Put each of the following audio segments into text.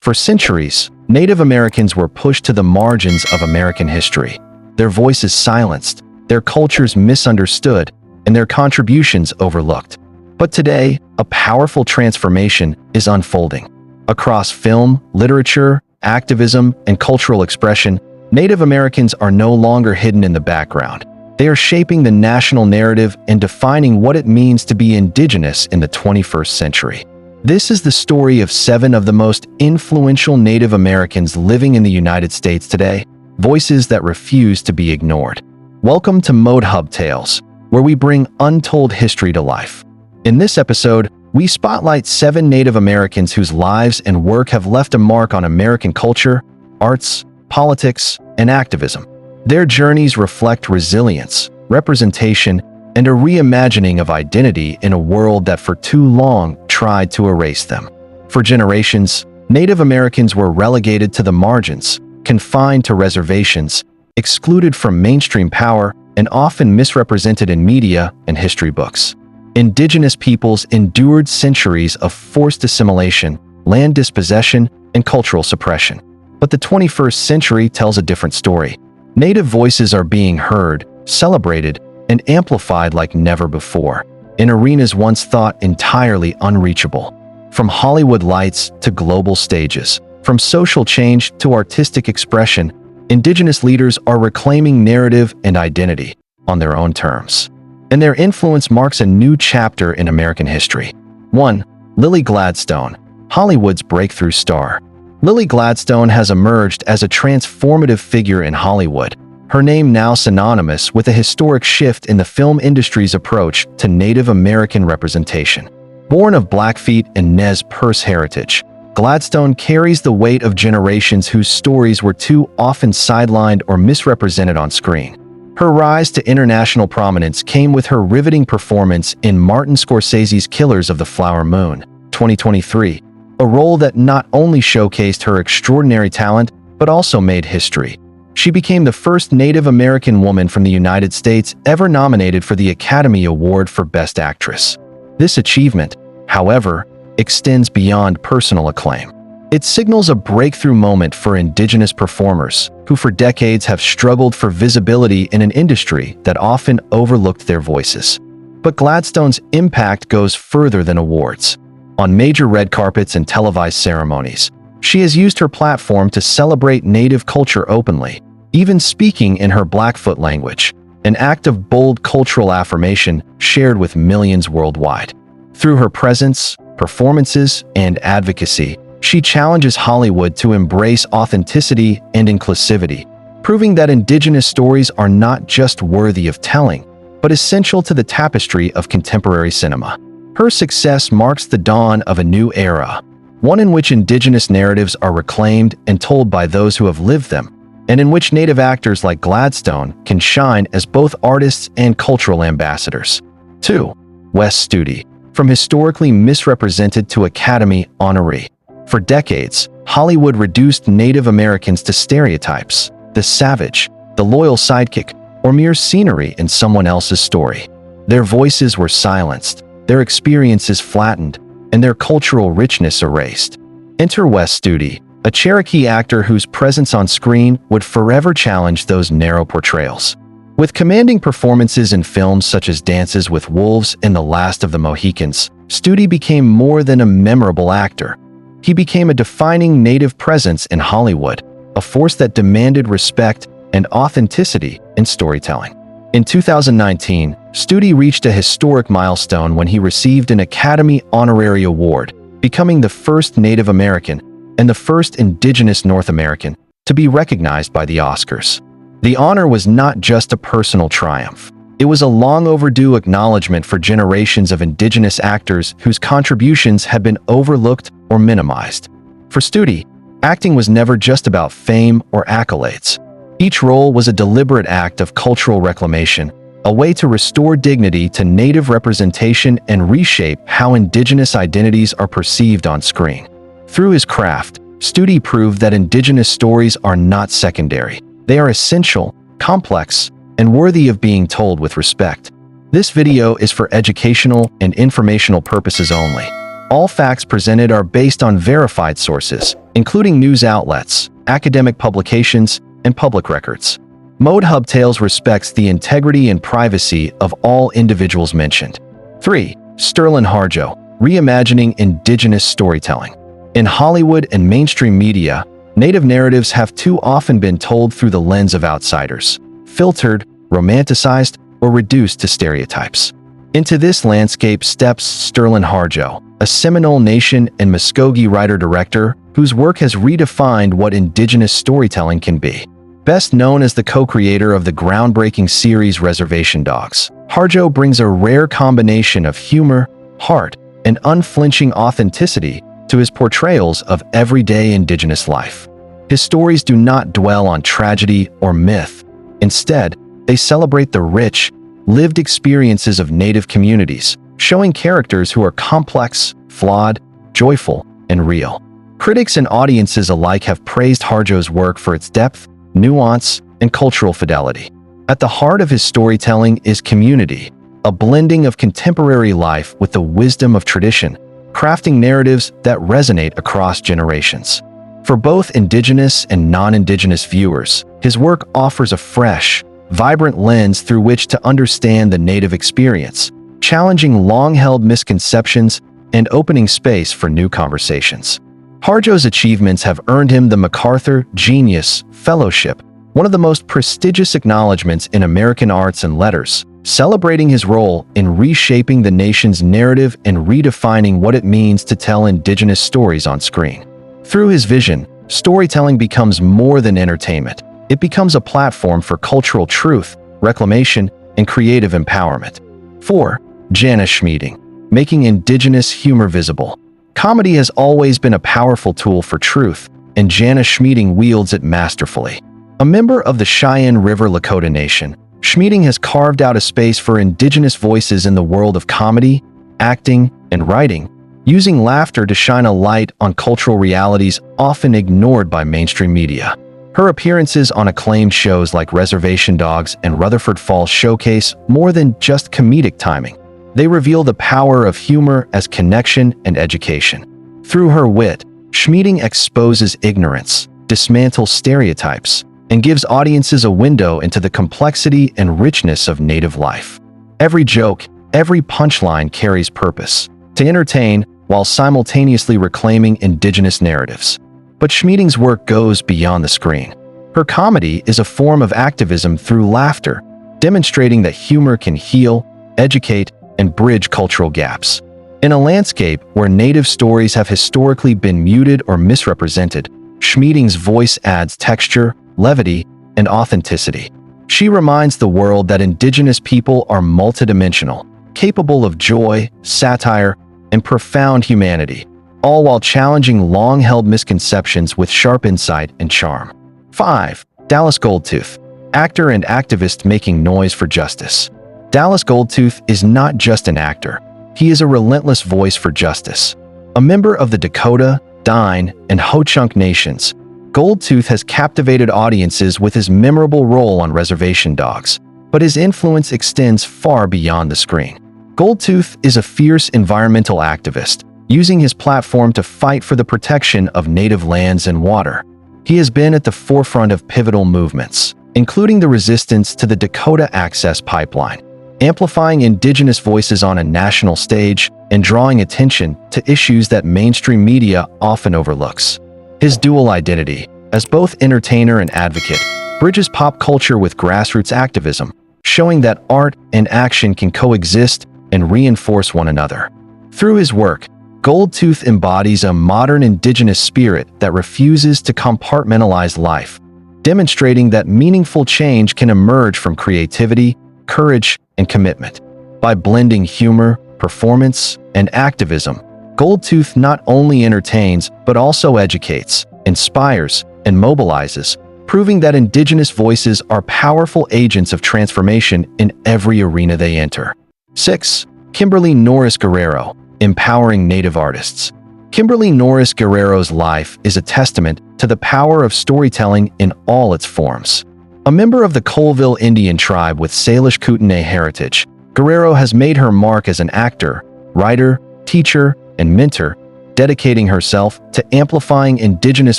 For centuries, Native Americans were pushed to the margins of American history. Their voices silenced, their cultures misunderstood, and their contributions overlooked. But today, a powerful transformation is unfolding. Across film, literature, activism, and cultural expression, Native Americans are no longer hidden in the background. They are shaping the national narrative and defining what it means to be Indigenous in the 21st century. This is the story of 7 of the most influential Native Americans living in the United States today, voices that refuse to be ignored. Welcome to Mode Hub Tales, where we bring untold history to life. In this episode, we spotlight 7 Native Americans whose lives and work have left a mark on American culture, arts, politics, and activism. Their journeys reflect resilience, representation, and a reimagining of identity in a world that for too long tried to erase them. For generations, Native Americans were relegated to the margins, confined to reservations, excluded from mainstream power, and often misrepresented in media and history books. Indigenous peoples endured centuries of forced assimilation, land dispossession, and cultural suppression. But the 21st century tells a different story. Native voices are being heard, celebrated, and amplified like never before, in arenas once thought entirely unreachable. From Hollywood lights to global stages, from social change to artistic expression, Indigenous leaders are reclaiming narrative and identity on their own terms. And their influence marks a new chapter in American history. 1. Lily Gladstone, Hollywood's breakthrough star. Lily Gladstone has emerged as a transformative figure in Hollywood, her name now synonymous with a historic shift in the film industry's approach to Native American representation. Born of Blackfeet and Nez Perce heritage, Gladstone carries the weight of generations whose stories were too often sidelined or misrepresented on screen. Her rise to international prominence came with her riveting performance in Martin Scorsese's Killers of the Flower Moon, 2023, a role that not only showcased her extraordinary talent, but also made history. She became the first Native American woman from the United States ever nominated for the Academy Award for Best Actress. This achievement, however, extends beyond personal acclaim. It signals a breakthrough moment for Indigenous performers, who for decades have struggled for visibility in an industry that often overlooked their voices. But Gladstone's impact goes further than awards. On major red carpets and televised ceremonies, she has used her platform to celebrate Native culture openly, even speaking in her Blackfoot language, an act of bold cultural affirmation shared with millions worldwide. Through her presence, performances, and advocacy, she challenges Hollywood to embrace authenticity and inclusivity, proving that Indigenous stories are not just worthy of telling, but essential to the tapestry of contemporary cinema. Her success marks the dawn of a new era, one in which Indigenous narratives are reclaimed and told by those who have lived them, and in which Native actors like Gladstone can shine as both artists and cultural ambassadors. 2. Wes Studi, from historically misrepresented to Academy honoree. For decades, Hollywood reduced Native Americans to stereotypes, the savage, the loyal sidekick, or mere scenery in someone else's story. Their voices were silenced, their experiences flattened, and their cultural richness erased. Enter Wes Studi, a Cherokee actor whose presence on screen would forever challenge those narrow portrayals. With commanding performances in films such as Dances with Wolves and The Last of the Mohicans, Studi became more than a memorable actor. He became a defining Native presence in Hollywood, a force that demanded respect and authenticity in storytelling. In 2019, Studi reached a historic milestone when he received an Academy Honorary Award, becoming the first Native American and the first Indigenous North American to be recognized by the Oscars. The honor was not just a personal triumph. It was a long overdue acknowledgement for generations of Indigenous actors whose contributions had been overlooked or minimized. For Studi, acting was never just about fame or accolades. Each role was a deliberate act of cultural reclamation, a way to restore dignity to Native representation and reshape how Indigenous identities are perceived on screen. Through his craft, Studi proved that Indigenous stories are not secondary. They are essential, complex, and worthy of being told with respect. This video is for educational and informational purposes only. All facts presented are based on verified sources, including news outlets, academic publications, and public records. Mode Hub Tales respects the integrity and privacy of all individuals mentioned. 3. Sterling Harjo, reimagining Indigenous storytelling. In Hollywood and mainstream media, Native narratives have too often been told through the lens of outsiders, filtered, romanticized, or reduced to stereotypes. Into this landscape steps Sterling Harjo, a Seminole Nation and Muskogee writer-director whose work has redefined what Indigenous storytelling can be. Best known as the co-creator of the groundbreaking series Reservation Dogs, Harjo brings a rare combination of humor, heart, and unflinching authenticity to his portrayals of everyday Indigenous life. His stories do not dwell on tragedy or myth. Instead, they celebrate the rich, lived experiences of Native communities, showing characters who are complex, flawed, joyful, and real. Critics and audiences alike have praised Harjo's work for its depth, nuance, and cultural fidelity. At the heart of his storytelling is community, a blending of contemporary life with the wisdom of tradition, crafting narratives that resonate across generations. For both Indigenous and non-Indigenous viewers, his work offers a fresh, vibrant lens through which to understand the Native experience, challenging long-held misconceptions and opening space for new conversations. Harjo's achievements have earned him the MacArthur Genius Fellowship, one of the most prestigious acknowledgments in American arts and letters, celebrating his role in reshaping the nation's narrative and redefining what it means to tell Indigenous stories on screen. Through his vision, storytelling becomes more than entertainment. It becomes a platform for cultural truth, reclamation, and creative empowerment. 4. Jana Schmieding, making Indigenous humor visible. Comedy has always been a powerful tool for truth, and Jana Schmieding wields it masterfully. A member of the Cheyenne River Lakota Nation, Schmieding has carved out a space for Indigenous voices in the world of comedy, acting, and writing, using laughter to shine a light on cultural realities often ignored by mainstream media. Her appearances on acclaimed shows like Reservation Dogs and Rutherford Falls showcase more than just comedic timing. They reveal the power of humor as connection and education. Through her wit, Schmieding exposes ignorance, dismantles stereotypes, and gives audiences a window into the complexity and richness of Native life. Every joke, every punchline carries purpose, to entertain while simultaneously reclaiming Indigenous narratives. But Schmieding's work goes beyond the screen. Her comedy is a form of activism through laughter, demonstrating that humor can heal, educate, and bridge cultural gaps. In a landscape where Native stories have historically been muted or misrepresented, Schmieding's voice adds texture, levity, and authenticity. She reminds the world that Indigenous people are multidimensional, capable of joy, satire, and profound humanity, all while challenging long-held misconceptions with sharp insight and charm. 5. Dallas Goldtooth, actor and activist making noise for justice. Dallas Goldtooth is not just an actor. He is a relentless voice for justice. A member of the Dakota, Dine, and Ho-Chunk nations, Goldtooth has captivated audiences with his memorable role on Reservation Dogs, but his influence extends far beyond the screen. Goldtooth is a fierce environmental activist, using his platform to fight for the protection of Native lands and water. He has been at the forefront of pivotal movements, including the resistance to the Dakota Access Pipeline, amplifying Indigenous voices on a national stage and drawing attention to issues that mainstream media often overlooks. His dual identity, as both entertainer and advocate, bridges pop culture with grassroots activism, showing that art and action can coexist and reinforce one another. Through his work, Goldtooth embodies a modern Indigenous spirit that refuses to compartmentalize life, demonstrating that meaningful change can emerge from creativity, courage, and commitment. By blending humor, performance, and activism, Goldtooth not only entertains but also educates, inspires, and mobilizes, proving that Indigenous voices are powerful agents of transformation in every arena they enter. 6. Kimberly Norris Guerrero, empowering Native artists. Kimberly Norris Guerrero's life is a testament to the power of storytelling in all its forms. A member of the Colville Indian tribe with Salish Kootenai heritage, Guerrero has made her mark as an actor, writer, teacher, and mentor, dedicating herself to amplifying Indigenous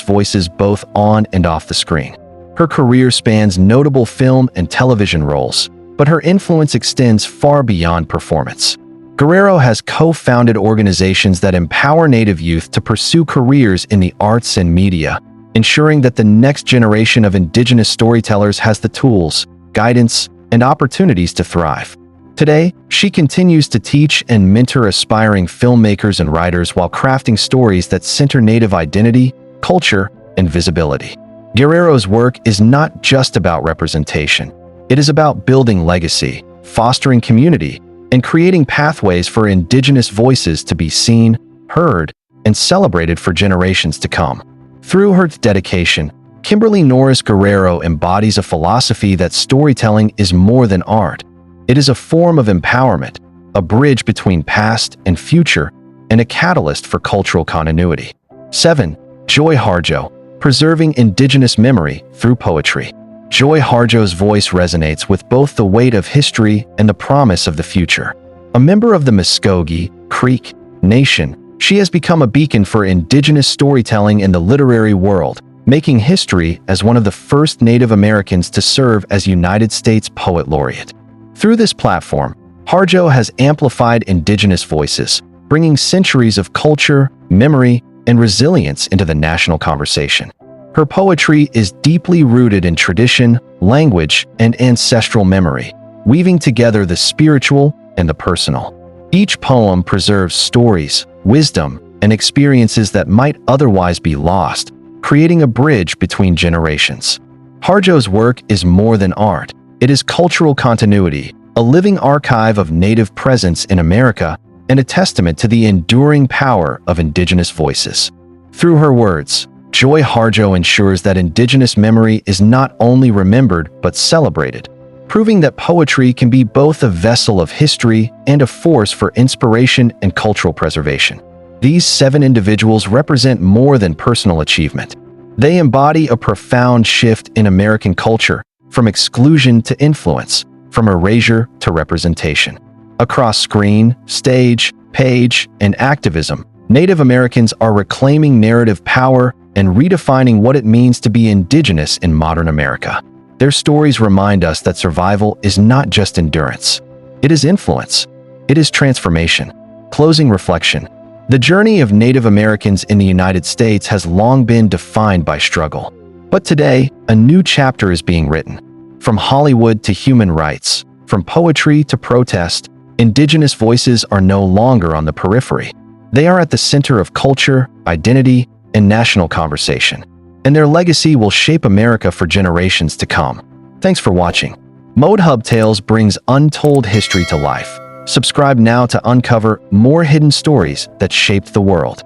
voices both on and off the screen. Her career spans notable film and television roles, but her influence extends far beyond performance. Guerrero has co-founded organizations that empower Native youth to pursue careers in the arts and media, ensuring that the next generation of Indigenous storytellers has the tools, guidance, and opportunities to thrive. Today, she continues to teach and mentor aspiring filmmakers and writers while crafting stories that center Native identity, culture, and visibility. Guerrero's work is not just about representation. It is about building legacy, fostering community, and creating pathways for Indigenous voices to be seen, heard, and celebrated for generations to come. Through her dedication, Kimberly Norris Guerrero embodies a philosophy that storytelling is more than art. It is a form of empowerment, a bridge between past and future, and a catalyst for cultural continuity. 7. Joy Harjo, preserving Indigenous memory through poetry. Joy Harjo's voice resonates with both the weight of history and the promise of the future. A member of the Muskogee Creek Nation, she has become a beacon for Indigenous storytelling in the literary world, making history as one of the first Native Americans to serve as United States Poet Laureate. Through this platform, Harjo has amplified Indigenous voices, bringing centuries of culture, memory, and resilience into the national conversation. Her poetry is deeply rooted in tradition, language, and ancestral memory, weaving together the spiritual and the personal. Each poem preserves stories, wisdom, and experiences that might otherwise be lost, creating a bridge between generations. Harjo's work is more than art. It is cultural continuity, a living archive of Native presence in America, and a testament to the enduring power of Indigenous voices. Through her words, Joy Harjo ensures that Indigenous memory is not only remembered but celebrated, proving that poetry can be both a vessel of history and a force for inspiration and cultural preservation. These 7 individuals represent more than personal achievement. They embody a profound shift in American culture, from exclusion to influence, from erasure to representation. Across screen, stage, page, and activism, Native Americans are reclaiming narrative power and redefining what it means to be Indigenous in modern America. Their stories remind us that survival is not just endurance. It is influence. It is transformation. Closing reflection. The journey of Native Americans in the United States has long been defined by struggle. But today, a new chapter is being written. From Hollywood to human rights, from poetry to protest, Indigenous voices are no longer on the periphery. They are at the center of culture, identity, and national conversation. And their legacy will shape America for generations to come. Thanks for watching. Mode Hub Tales brings untold history to life. Subscribe now to uncover more hidden stories that shaped the world.